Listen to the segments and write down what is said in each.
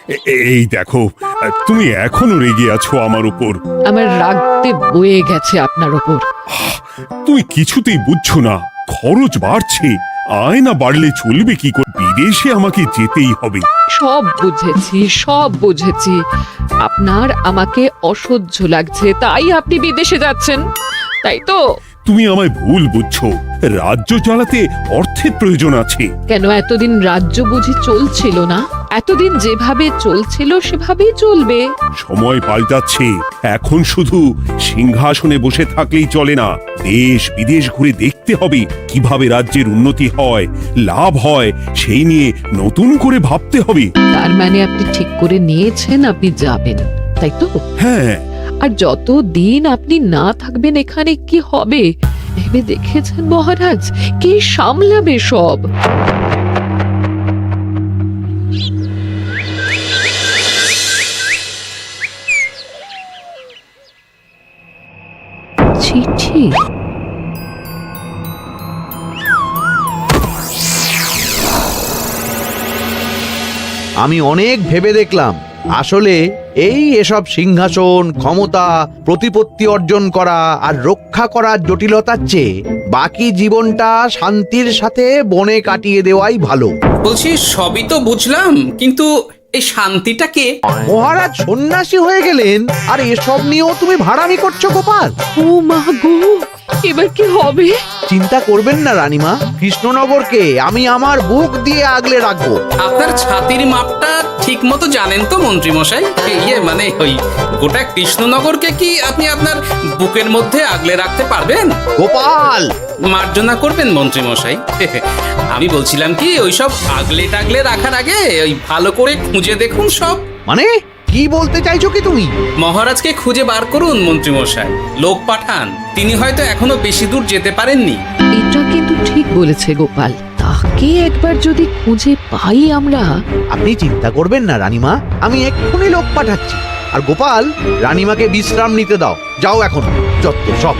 এই দেখো, তুমি এখনো রেগে আছো আমার উপর। আমার রাগতে বয়ে গেছে আপনার ওপর। তুমি কিছুতেই বুঝছো না, খরচ বাড়ছে, আয় না বাড়লে চলবে কি করে? বিদেশে আমাকে যেতেই হবে। সব বুঝেছি, সব বুঝেছি। আপনার আমাকে অসহ্য লাগছে, তাই আপনি বিদেশে যাচ্ছেন, তাই তো? তুমি আমায় ভুল বুঝছো, রাজ্য চালাতে অর্থের প্রয়োজন আছে। কেন এতদিন রাজ্য বুঝি চলছিল না? এতদিন যেভাবে চলছিল সেভাবেই চলবে। সময় পাল্টাচ্ছে, এখন শুধু সিংহাসনে বসে থাকলেই চলে না, দেশ বিদেশ ঘুরে দেখতে হবে কিভাবে রাজ্যের উন্নতি হয়, লাভ হয়, সেই নিয়ে নতুন করে ভাবতে হবে। তার মানে আপনি ঠিক করে নিয়েছেন আপনি যাবেন, তাই তো? হ্যাঁ। আর যতদিন আপনি না থাকবেন এখানে কি হবে ভেবে দেখেছেন মহারাজ? কে সামলাবে সব? চিঠি? আমি অনেক ভেবে দেখলাম, আসলে এসব সিংহাসন, ক্ষমতা, প্রতিপত্তি অর্জন করা আর রক্ষা করার জটিলতার চেয়ে বাকি জীবনটা শান্তির সাথে বনে কাটিয়ে দেওয়াই ভালো। বলছি সবই তো বুঝলাম, কিন্তু এই শান্তিটা কে? মহারাজ সন্ন্যাসী হয়ে গেলেন আর এসব নিয়েও তুমি ভাড়ামি করছো গোপাল? ও মা গো, এবার কি হবে? চিন্তা করবেন না রানীমা, কৃষ্ণনগরকে আমি আমার বুক দিয়ে আগলে রাখবো। আপনার ছাতির মাপটা ঠিক মতো জানেন তো মন্ত্রী মশাই? মানে ওই গোটা কৃষ্ণনগরকে কি আপনি আপনার বুকের মধ্যে আগলে রাখতে পারবেন? গোপাল! মার্জনা করবেন মন্ত্রী মশাই। আমি বলছিলাম কি, ওইসব আগলে টাগলে রাখার আগে ওই ভালো করে খুঁজে দেখুন সব। মানে কি বলতে চাইছো কি তুমি? মহারাজকে খুঁজে বার করুন মন্ত্রী মশাই, লোক পাঠান, তিনি হয়তো এখনো বেশি দূর যেতে পারেননি। এটা কিন্তু ঠিক বলেছে গোপাল, তাকে একবার যদি খুঁজে পাই আমরা। আপনি চিন্তা করবেন না রানীমা, আমি এক্ষুনি লোক পাঠাচ্ছি। আর গোপাল, রানীমাকে বিশ্রাম নিতে দাও, যাও এখন। যত সব।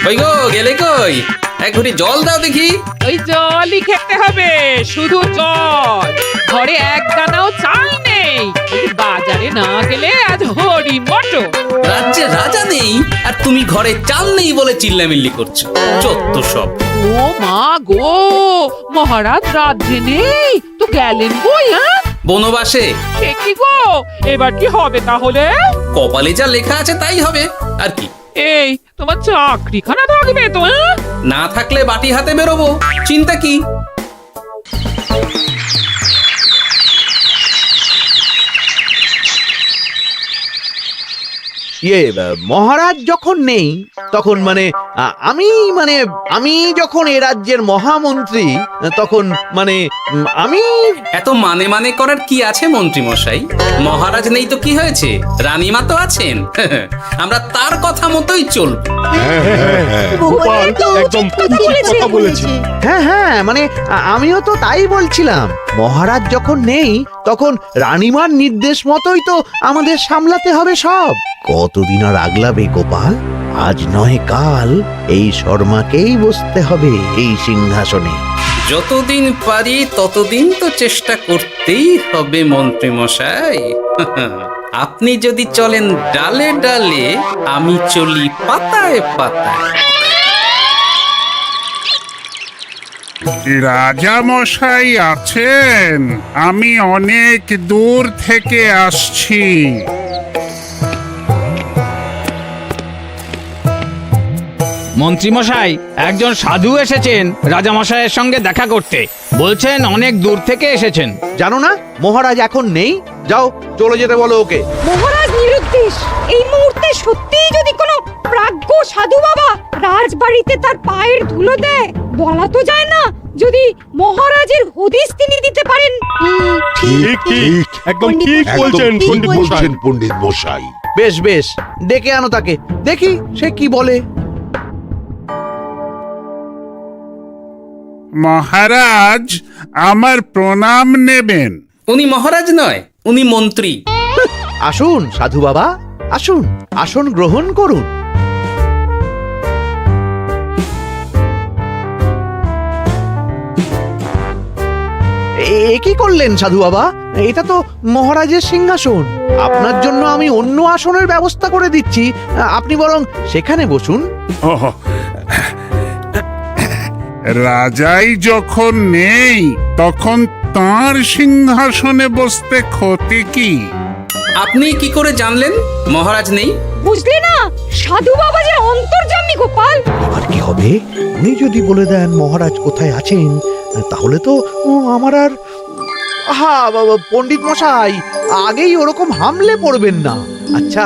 কই গো, গেলে কই? এক ঘুরি জল দাও দেখি। ওই জলই খেতে হবে, শুধু জল। ঘরে এক দানাও চাল নেই। এই বাজারে না গেলে আজ হরি মটর। রাজ্যে রাজা নেই আর তুমি ঘরে চাল নেই বলে চিল্লামিল্লি করছো, চত্ব সব। ও মা গো, মহারাজ রাজ্যে নেই তো গেলেন কই? বনবাসে। সে কি গো, এবার কি হবে তাহলে? কপালে যা লেখা আছে তাই হবে, আর কি। এই তোমার চাকরিখানা থাকবে তো? না থাকলে বাটি হাতে বেরোবো, চিন্তা কি? মহারাজ যখন নেই তখন আমি যখন এ রাজ্যের মহামন্ত্রী, তখন আমি এত মানে করার কি আছে মন্ত্রী মশাই? মহারাজ নেই তো কি হয়েছে, রানীমা তো আছেন। আমরা তার কথা মতোই চলব। একদম কথা বলেছে। হ্যাঁ, আমিও তো তাই বলছিলাম। মহারাজ যখন নেই তখন রানীমার নির্দেশ মতোই তো আমাদের সামলাতে হবে সব। কতদিন আর আগলাবে গোপাল? আজ নয় কাল এই শর্মাকেই বসতে হবে এই সিংহাসনে। যতদিন পারি ততদিন তো চেষ্টা করতেই হবে মন্ত্রী মশাই। আপনি যদি চলেন ডালে ডালে, আমি চলি পাতায় পাতায়। রাজা মশাই আছেন? আমি অনেক দূর থেকে আসছি। মন্ত্রীমশাই, একজন সাধু এসেছেন রাজামশাইয়ের সঙ্গে দেখা করতে। বলছেন অনেক দূর থেকে এসেছেন। জানো না মহারাজ এখন নেই? যাও, চলে যেতে বলো ওকে। মহারাজ নিরুদ্দেশ। এই মুহূর্তে সত্যিই যদি কোনো প্রাজ্ঞ সাধু বাবা রাজবাড়িতে তার পায়ের ধুলো দেয়, বলা তো যায় না যদি মহারাজের হদিস তিনি দিতে পারেন। ঠিক, একদম ঠিক বলছেন পণ্ডিত মশাই। বেশ বেশ, ডেকে আনো তাকে, দেখি সে কি বলে। মহারাজ, আমার প্রণাম নেবেন। উনি মহারাজ নয়, উনি মন্ত্রী। আসুন সাধু বাবা, আসুন আসন গ্রহণ করুন। এ কি করলেন সাধু বাবা? এটা তো মহারাজের সিংহাসন। আপনার জন্য আমি অন্য আসনের ব্যবস্থা করে দিচ্ছি, আপনি বরং সেখানে বসুন। ওহ, রাজাই যখন নেই তখন তার সিংহাসনে বসতে ক্ষতি কি? আপনি কি করে জানলেন মহারাজ নেই? বুঝলি না, সাধু বাবা যে অন্তর্যামী গোপাল। আর কি হবে, উনি যদি বলে দেন মহারাজ কোথায় আছেন, তাহলে তো আমার আর বাবা পণ্ডিত মশাই, আগেই ওরকম হামলে পড়বেন না। আচ্ছা,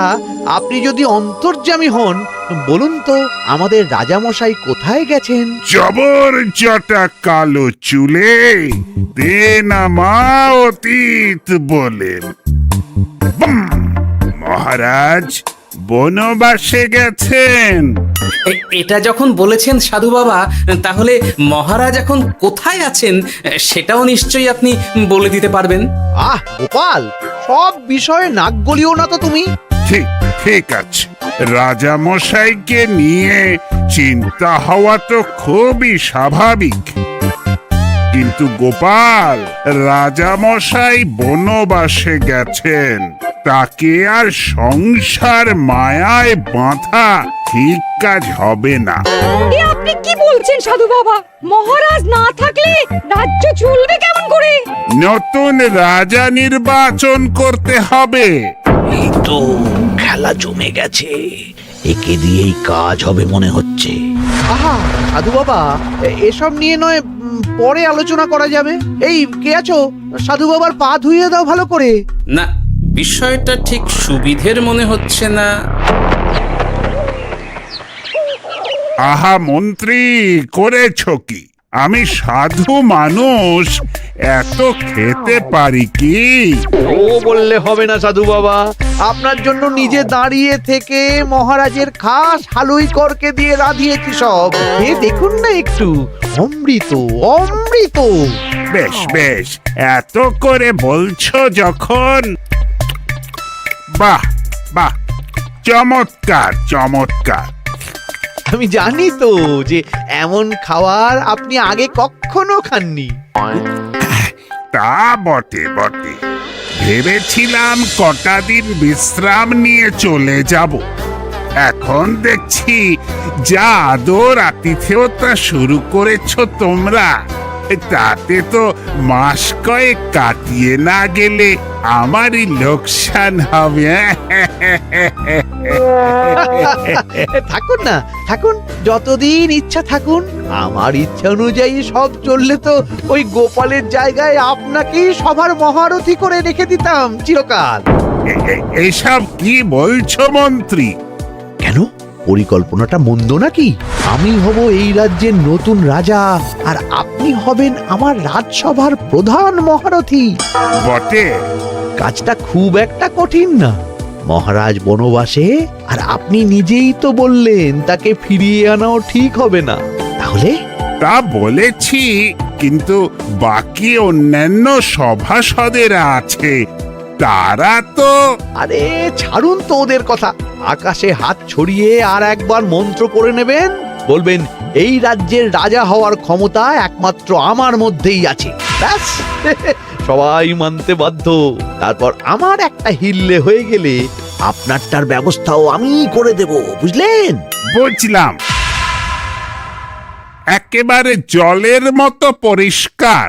আপনি যদি অন্তর্যামী হন, বলুন তো আমাদের রাজা মশাই কোথায় গেছেন? জবর জটা কালো চুলে দেনামা অতীত বলেন। বুম! মহারাজ বনবাসে গেছেন। এটা যখন বলেছেন সাধু বাবা, তাহলে মহারাজ এখন কোথায় আছেন সেটাও নিশ্চয়ই আপনি বলে দিতে পারবেন। গোপাল, সব বিষয়ে নাক গলিও না তো তুমি। ঠিক ঠিক আছে, রাজা মশাইকে নিয়ে চিন্তা হওয়া তো খুবই স্বাভাবিক, কিন্তু গোপাল, রাজা মশাই বনবাসে গেছেন, তাকে আর সংসার মায়ায় বাঁধা ঠিক কাজ হবে না। এ আপনি কি বলছেন সাধু বাবা? মহারাজ না থাকলে রাজ্য চলবে কেমন করে? নতুন রাজা নির্বাচন করতে হবে। এই তো খেলা জমে গেছে, একে দিয়েই কাজ হবে মনে হচ্ছে। সাধু বাবা, এসব নিয়ে নয় পরে আলোচনা করা যাবে। এই কে আছো, সাধু বাবার পা ধুইয়ে দাও ভালো করে। না, বিষয়টা ঠিক সুবিধের মনে হচ্ছে না। আহা মন্ত্রী, করেছ কি? আমি সাধু মানুষ, এত খেতে পারি কি? ও বললে হবে না সাধু বাবা, আপনার জন্য নিজে দাঁড়িয়ে থেকে মহারাজের খাস হালুই করকে দিয়ে রাঁধিয়েছি সব। এ দেখুন না একটু, অমৃত অমৃত। বেশ বেশ, এত করে বলছো যখন, বাহ বাহ, চমৎকার চমৎকার। আমি জানি তো যে এমন খাবার আপনি আগে কখনো খাননি। তা বটে বটে, ভেবেছিলাম কটা দিন বিশ্রাম নিয়ে চলে যাব। এখন দেখছি যা আদর আতিথেয়তা শুরু করেছো তোমরা, তাতে তো মাস কয়েক কাটিয়ে না গেলে আমারই লোকসান হবে। থাকুন না, থাকুন, যতদিন ইচ্ছা থাকুন। আমার ইচ্ছা অনুযায়ী সব চললে তো ওই গোপালের জায়গায় আপনাকেই সবার মহারথী করে রেখে দিতাম চিরকাল। এসব কি বলছো মন্ত্রী? কেন, পরিকল্পনাটা মন্দ নাকি? আমি হব এই রাজ্যের নতুন রাজা, আর আপনি হবেন আমার রাজসভার প্রধান মহারথী। বটে, কাজটা খুব একটা কঠিন না। মহারাজ বনবাসে, আর আপনি নিজেই তো বললেন তাকে ফিরিয়ে আনাও ঠিক হবে না। তাহলে তা বলেছি, কিন্তু বাকি অন্যান্য সভাসদেরা আছে, তারা তো। আরে ছাড়ুন তো ওদের কথা। আকাশে হাত ছড়িয়ে আর একবার মন্ত্র করে নেবেন, বলবেন এই রাজ্যের রাজা হওয়ার ক্ষমতা একমাত্র আমার মধ্যেই আছে। ব্যাস, সবাই মানতে বাধ্য। তারপর আমার একটা হিল্লে হয়ে গেলে আপনারটার ব্যবস্থাও আমি করে দেব, বুঝলেন? বুঝলাম, একেবারে জলের মতো পরিষ্কার।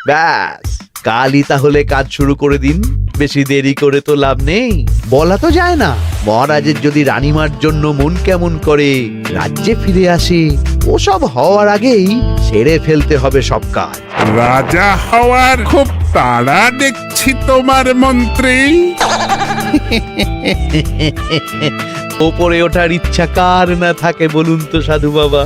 ব্যাস, কালই তাহলে কাজ শুরু করে দিন। বেশি দেরি করে তো লাভ নেই। বলা তো যায় না, মহারাজের যদি রানীমার জন্য মন কেমন করে, রাজ্যে ফিরে আসে, ওসব হওয়ার আগেই সেরে ফেলতে হবে সব কাজ। রাজা হওয়ার খুব তাড়া দেখছি তোমার মন্ত্রী। ওপরে ওঠার ইচ্ছা কার না থাকে বলুন তো সাধু বাবা?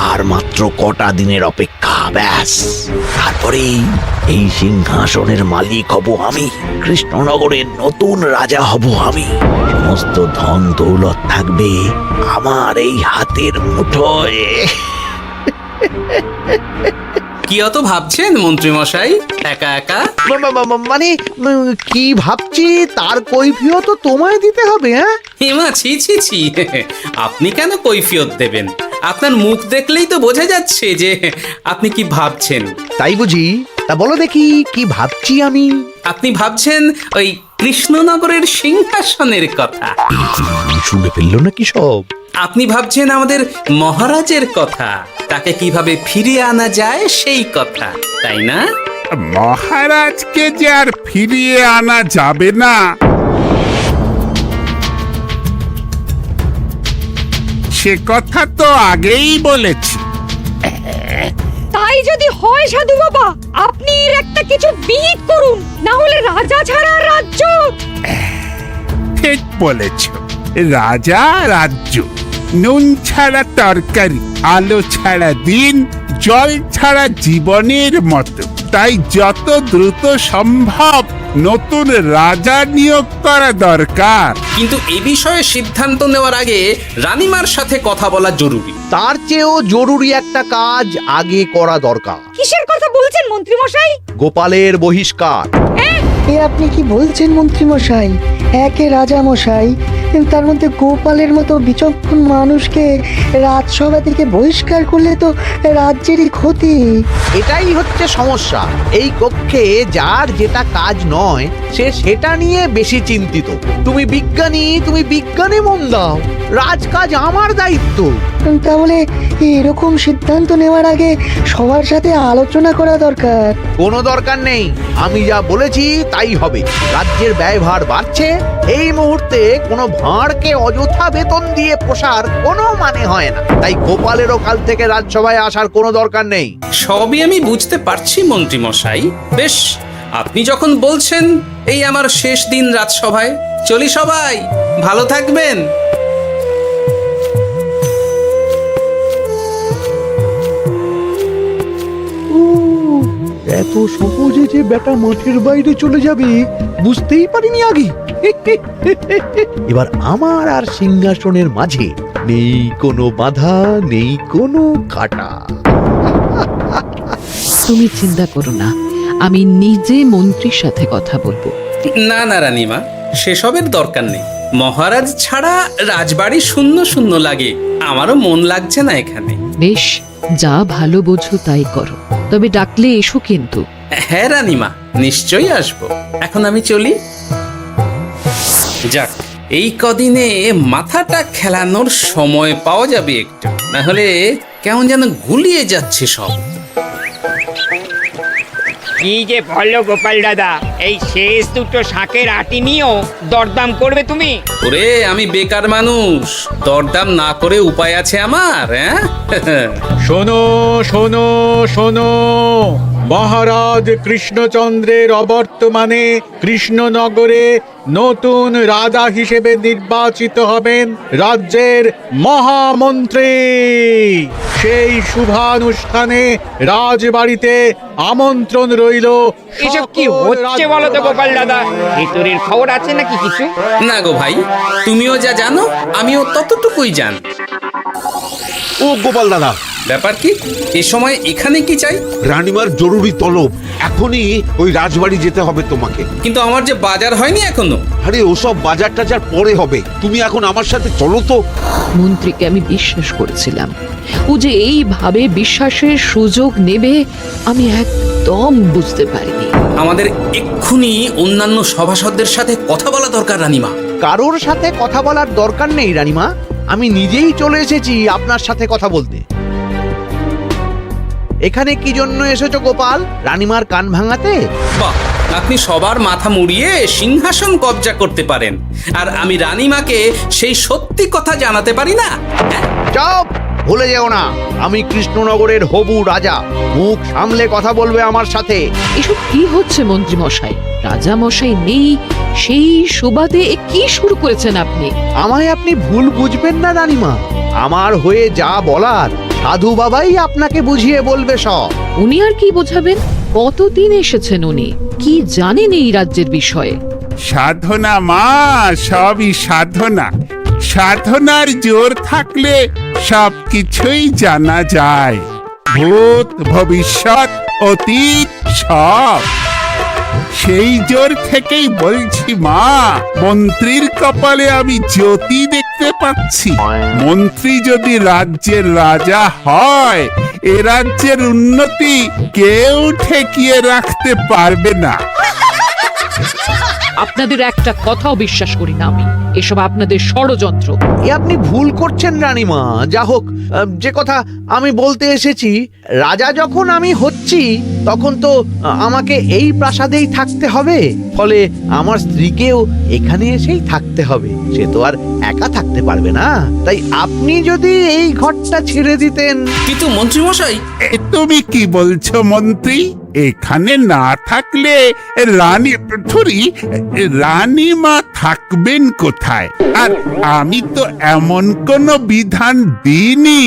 আর মাত্র কটা দিনের অপেক্ষা, ব্যাস, তারপরেই এই সিংহাসনের মালিক হব আমি। কৃষ্ণনগরের নতুন রাজা হব আমি। সমস্ত ধন দৌলত থাকবে আমার এই হাতের মুঠোয়। কি অত ভাবছেন মন্ত্রী মশাই একা একা? মানে কি ভাবছি তার কৈফিয়ত তো তোমায় দিতে হবে। হ্যাঁ, হিমা, ছি ছি ছি, আপনি কেন কৈফিয়ত দেবেন? আপনার মুখ দেখলেই তো বোঝা যাচ্ছে যে আপনি কি ভাবছেন। তাই বুঝি? তা বলো দেখি কি ভাবছি আমি। আপনি ভাবছেন ওই কৃষ্ণনগরের সিংহাসনের কথা। শুনে ফেললো নাকি সব? আপনি ভাবছেন আমাদের মহারাজের কথা, তাকে কিভাবে ফিরিয়ে আনা যায় সেই কথা, তাই না? মহারাজকে যে আর ফিরিয়ে আনা যাবে না, সে কথা তো আগেই বলেছি। তাই যদি হয় সাধু বাবা, আপনি এর একটা কিছু বিহিত করুন, না হলে রাজা ছাড়া রাজ্য। ঠিক বলেছ, রাজা রাজ্য, নুন ছাড়া তরকারি, আলো ছাড়া দিন, জল ছাড়া জীবনের মতো। তাই যত দ্রুত সম্ভব নতুন রাজা নিয়োগ করা দরকার। কিন্তু এ বিষয়ে সিদ্ধান্ত নেওয়ার আগে রানীমার সাথে কথা বলা জরুরি। তার চেয়েও জরুরি একটা কাজ আগে করা দরকার। কিসের কথা বলছেন মন্ত্রী মশাই? গোপালের বহিষ্কার। এ আপনি কি বলছেন মন্ত্রী মশাই? একে রাজা মশাই, তার মধ্যে গোপালের মতো বিচক্ষণ মানুষকে রাজসভা থেকে বহিষ্কার করলে তো রাজ্যেরই ক্ষতি। এটাই হচ্ছে সমস্যা। এই কক্ষে যার যেটা কাজ নয় সে সেটা নিয়ে বেশি চিন্তিত। তুমি বিজ্ঞানে মন দাও, রাজকাজ আমার দায়িত্ব। তাহলে এরকম সিদ্ধান্ত নেওয়ার আগে সবার সাথে আলোচনা করা দরকার। কোনো দরকার নেই, আমি যা বলেছি তাই হবে। রাজ্যের ব্যয়ভার বাড়ছে, এই মুহূর্তে কোনো ভাঁড়কে অযথা বেতন দিয়ে পোষার কোনো মানে হয় না। তাই গোপালেরও কাল থেকে রাজসভায় আসার কোনো দরকার নেই। সবই আমি বুঝতে পারছি মন্ত্রী মশাই। বেশ, আপনি যখন বলছেন, এই আমার শেষ দিন রাজসভায়, চলি সবাই, ভালো থাকবেন। এত সহজে যে বেটা মাঠের বাইরে চলে যাবে বুঝতেই পারিনি আগে। এবার আমার আর সিংহাসনের মাঝে নেই কোনো বাধা, নেই কোনো কাটা। তুমি চিন্তা করো না, আমি নিজে মন্ত্রীর সাথে কথা বলবো। না না রানীমা, সেসবের দরকার নেই। মহারাজ ছাড়া রাজবাড়ি শূন্য শূন্য লাগে, আমারও মন লাগছে না এখানে। বেশ, যা ভালো বোঝো তাই করো, তবে ডাকলে এসো কিন্তু। হ্যাঁ রানীমা, নিশ্চয়ই আসবো। এখন আমি চলি। যাক, এই কদিনে মাথাটা খেলানোর সময় পাওয়া যাবে একটু, না হলে কেমন যেন গুলিয়ে যাচ্ছে সব। কি যে বলো গোপাল দাদা, এই শেষ দুটো শাকের আটি নিয়েও দরদাম করবে তুমি? ওরে, আমি বেকার মানুষ, দরদাম না করে উপায় আছে আমার? হ্যাঁ, শোনো শোনো শোনো, মহারাজ কৃষ্ণচন্দ্রের অবর্তমানে কৃষ্ণনগরে নতুন রাজা হিসেবে নির্বাচিত হবেন রাজ্যের মহামন্ত্রী। সেই শুভানুষ্ঠানে রাজবাড়িতে আমন্ত্রণ রইল। এসব কি হচ্ছে বলো তো গোপাল দাদা? ভিতরের খবর আছে নাকি কিছু? না গো ভাই, তুমিও যা জানো আমিও ততটুকুই জানি। ও গোপাল দাদা, ব্যাপার কি? এ সময় এখানে কি চাই? রানীমার জরুরি তলব, এখনই ওই রাজবাড়ি যেতে হবে তোমাকে। কিন্তু আমার যে বাজার হয়নি এখনো। আরে ওসব বাজার টাজার পরে হবে, তুমি এখন আমার সাথে চলো তো। মন্ত্রীকে আমি বিশ্বাস করেছিলাম, ও যে এইভাবে বিশ্বাসের সুযোগ নেবে আমি একদম বুঝতে পারিনি। আমাদের এক্ষুনি অন্যান্য সভাসদদের সাথে কথা বলা দরকার রানীমা। কারোর সাথে কথা বলার দরকার নেই রানীমা, আমি নিজেই চলে এসেছি আপনার সাথে কথা বলতে। এখানে কি জন্য এসেছো গোপাল? রানীমার কান ভাঙাতে? বাহ, আপনি সবার মাথা মুড়িয়ে সিংহাসন কবজা করতে পারেন, আর আমি রানীমাকে সেই সত্যি কথা জানাতে পারি না? চুপ! ভুলে যেও না, আমি কৃষ্ণনগরের হবু রাজা। মুখ সামলে কথা বলবে আমার সাথে। এসব কি হচ্ছে মন্ত্রী মশাই? রাজা মশাই নেই, সেই সুবাদে এ কি শুরু করেছেন আপনি? আমায় আপনি ভুল বুঝবেন না রানীমা, আমার হয়ে যা বলার সাধু বাবাই আপনাকে বুঝিয়ে বলবে সব। উনি আর কি বোঝাবেন? কতদিন এসেছেন উনি, কি জানেন এই রাজ্যের বিষয়ে? সাধনা মা, সবই সাধনা। সাধনার জোর থাকলে সব কিছুই জানা যায়। ভূত ভবিষ্যৎ অতীত সব। সেই জোর থেকেই বলছি মা, মন্ত্রীর কপালে আমি জ্যোতি দেখতে পাচ্ছি। মন্ত্রী যদি রাজ্যের রাজা হয়, এ রাজ্যের উন্নতি কেউ ঠেকিয়ে রাখতে পারবে না। আপনাদের একটা কথাও বিশ্বাস করি না আমি, এসব আপনাদের ষড়যন্ত্র। এ আপনি ভুল করছেন রানীমা। যা হোক, যে কথা আমি বলতে এসেছি, রাজা যখন আমি হচ্ছি তখন তো আমাকে এই প্রাসাদেই থাকতে হবে, ফলে আমার স্ত্রীকেও এখানে এসেই থাকতে হবে। সে তো আর একা থাকতে পারবে না, তাই আপনি যদি এই ঘরটা ছেড়ে দিতেন। কিন্তু মন্ত্রীমশাই, এ তুমি কি বলছো মন্ত্রী? এখানে না থাকলে রানীমা থাকবেন কোথায়? আর আমি তো এমন কোন বিধান দিইনি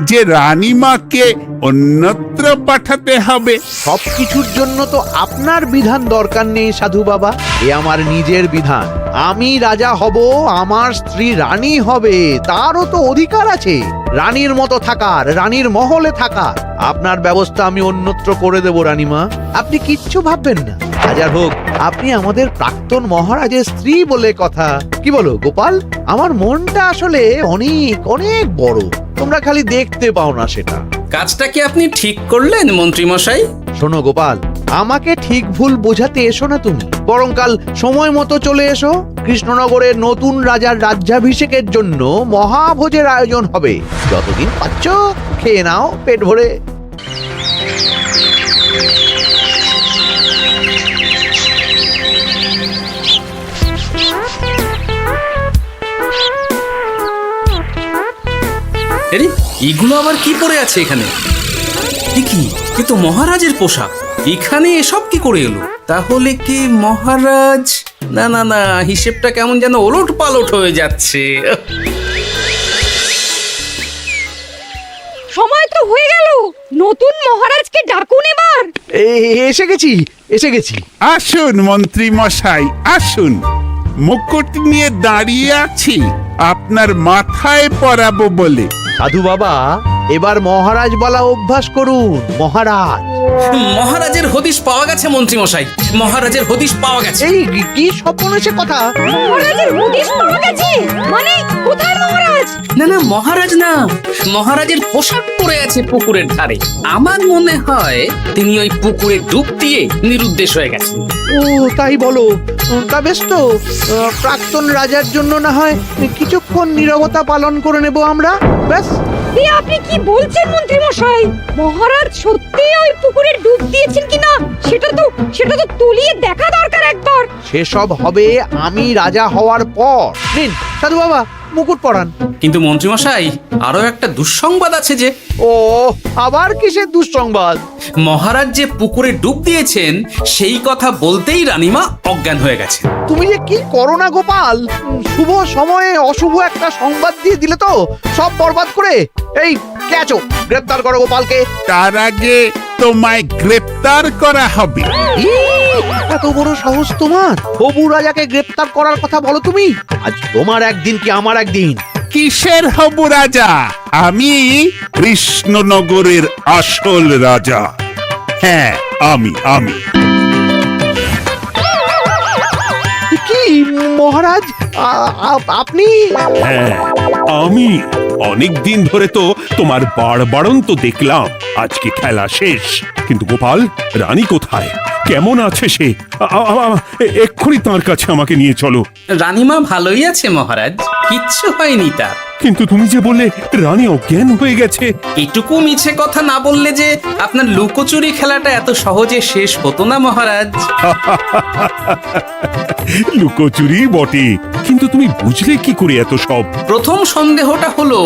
যে রানীমাকে অন্যত্র পাঠাতে হবে। সবকিছুর জন্য তো আপনার বিধান দরকার নেই সাধু বাবা, এ আমার নিজের বিধান। আমি রাজা হব, আমার স্ত্রী রানী হবে, তারও তো অধিকার আছে রানীর মতো থাকার, রানীর মহলে থাকার। আপনার ব্যবস্থা আমি অন্যত্র করে দেব রানীমা, আপনি কিচ্ছু ভাববেন না। হাজার হোক, আপনি আমাদের প্রাক্তন মহারাজের স্ত্রী বলে কথা। কি বলো গোপাল? আমার মনটা আসলে অনেক অনেক বড়, তোমরা খালি দেখতে পাও না সেটা। কাজটা কি আপনি ঠিক করলেন মন্ত্রীমশাই? শোনো গোপাল, আমাকে ঠিক ভুল বোঝাতে এসো না তুমি, বরং কাল সময় মতো চলে এসো। কৃষ্ণনগরের নতুন রাজার রাজ্যাভিষেকের জন্য মহাভোজের আয়োজন হবে। যতদিন পাচ্ছ খেয়ে নাও পেট ভরে। আরে এগুলো আবার কি পরে আছে এখানে? কি কিন্তু মহারাজের পোশাক, এখানে এসব কি করে এলো? তাহলে কি মহারাজ? না না না, হিসেবটা কেমন যেন ওলট পালট হয়ে যাচ্ছে। সময় তো হয়ে গেল, নতুন মহারাজকে ডাকুন এবার। এসে গেছি, এসে গেছি। আসুন মন্ত্রী মশাই, আসুন। মুকুট নিয়ে দাঁড়িয়ে আছি আপনার মাথায় পরাবো বলে। সাধু বাবা, এবার মহারাজ বলা অভ্যাস করুন। মহারাজ। মহারাজের হদিশ পাওয়া গেছে মন্ত্রীমশাই, মহারাজের হদিশ পাওয়া গেছে। এই কি স্বপ্নেছে কথা? মহারাজের হদিশ পাওয়া গেছে মানে কোথায় মহারাজ? না না, মহারাজ না, মহারাজের পোশাক পরে আছে পুকুরের ধারে। আমার মনে হয় তিনি ওই পুকুরে ডুব দিয়ে নিরুদ্দেশ হয়ে গেছেন। ও তাই বলো? তা বেশ তো, প্রাক্তন রাজার জন্য না হয় কিছুক্ষণ নীরবতা পালন করে নেব আমরা, ব্যাস। আপনি কি বলছেন মন্ত্রী মশাই? মহারাজ সত্যি ওই পুকুরে ডুব দিয়েছেন কিনা সেটা তো তুলিয়ে দেখা দরকার একবার। সেসব হবে আমি রাজা হওয়ার পর। নিন সাধু বাবা, মুকুট পরান। কিন্তু মন্ত্রীমশাই, আরো একটা দুঃসংবাদ আছে যে। ও আবার কিসের দুঃসংবাদ? মহারাজ যে পুকুরে ডুব দিয়েছেন সেই কথা বলতেই রানীমা অজ্ঞান হয়ে গেছে। তুমি যে কি করো না গোপাল, শুভ সময়ে অশুভ একটা সংবাদ দিয়ে দিলে তো সব বরবাদ করে। এই কে আছো? গ্রেপ্তার করো গোপালকে। তার আগে তোমায় গ্রেপ্তার করা হবে। এত বড় সাহস তোমার? হবু রাজাকে গ্রেপ্তার করার কথা বলো তুমি? আজ তোমার একদিন কি আমার একদিন। কিসের হব রাজা? আমি কৃষ্ণনগরের আসল রাজা। হ্যাঁ, আমি। কি মহারাজ, আপনি? হ্যাঁ, আমি অনেক দিন ধরে তো তোমার বাড়বাড়ন্ত দেখলাম, আজকে খেলা শেষ। কিন্তু গোপাল, রানী কোথায়? কেমন আছে সে? এক্ষুনি তার কাছে আমাকে নিয়ে চলো। রানীমা ভালোই আছে মহারাজ, কিচ্ছু হয়নি তার। কিন্তু তুমি যে বললে রানী অজ্ঞান হয়ে গেছে। এটুকু মিছে কথা না বললে যে আপনার লুকোচুরি খেলাটা এত সহজে শেষ হতো না মহারাজ। লুকোচুরি বটে, কিন্তু তুমি বুঝলে কি করে এত সব? প্রথম সন্দেহটা হলো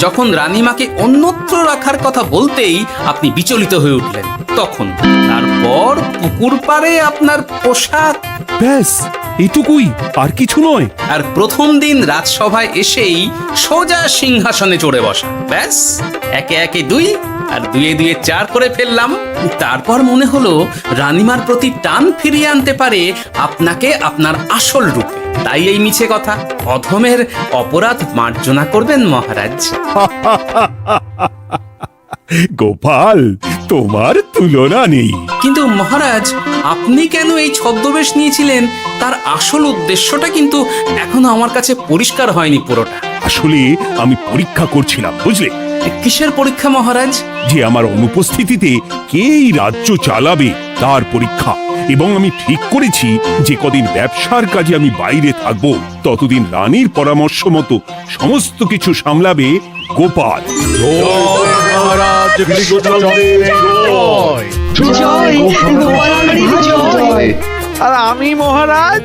যখন রানীমাকে অন্যত্র রাখার কথা বলতেই আপনি বিচলিত হয়ে উঠলেন, তখন। তারপর পুকুর পাড়ে আপনার পোশাক। ব্যাস এটুকুই, আর কিছু নয়। আর প্রথম দিন রাজসভায় এসেই সোজা সিংহাসনে চড়ে বসা, ব্যাস। একে একে 2 আর 2 2 4 করে ফেললাম। তারপর মনে হলো রানীমার প্রতি টান ফিরিয়ে আনতে পারে আপনাকে আপনার আসল রূপে। তাই এই মিছে কথা। অধমের অপরাধ মার্জনা করবেন মহারাজ। গোপাল, তোমার তুলনা নেই। কিন্তু মহারাজ, আপনি কেন এই ছদ্মবেশ নিয়েছিলেন তার আসল উদ্দেশ্যটা কিন্তু এখনো আমার কাছে পরিষ্কার হয়নি পুরোটা। আসলে আমি পরীক্ষা করছিলাম, বুঝলে, কিসের পরীক্ষা মহারাজ? যে আমার অনুপস্থিতিতে কে এই রাজ্য চালাবে তার পরীক্ষা। এবং আমি ঠিক করেছি যে কদিন ব্যবসার কাজে আমি বাইরে থাকব, ততদিন রানীর পরামর্শ মতো সমস্ত কিছু সামলাবে গোপাল। আর আমি মহারাজ?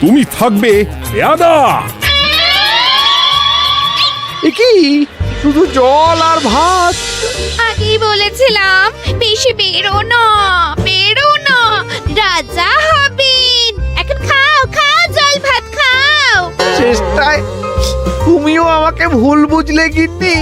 তুমি থাকবে পেয়াদা। এ কি শুধু জল আর ভাত? আগেই বলেছিলাম বেশি বেরো না, রাজা হবেন। এখন খাও খাও, জল ভাত খাও। চেষ্টায় তুমিও আমাকে ভুল বুঝলে গিন্নি।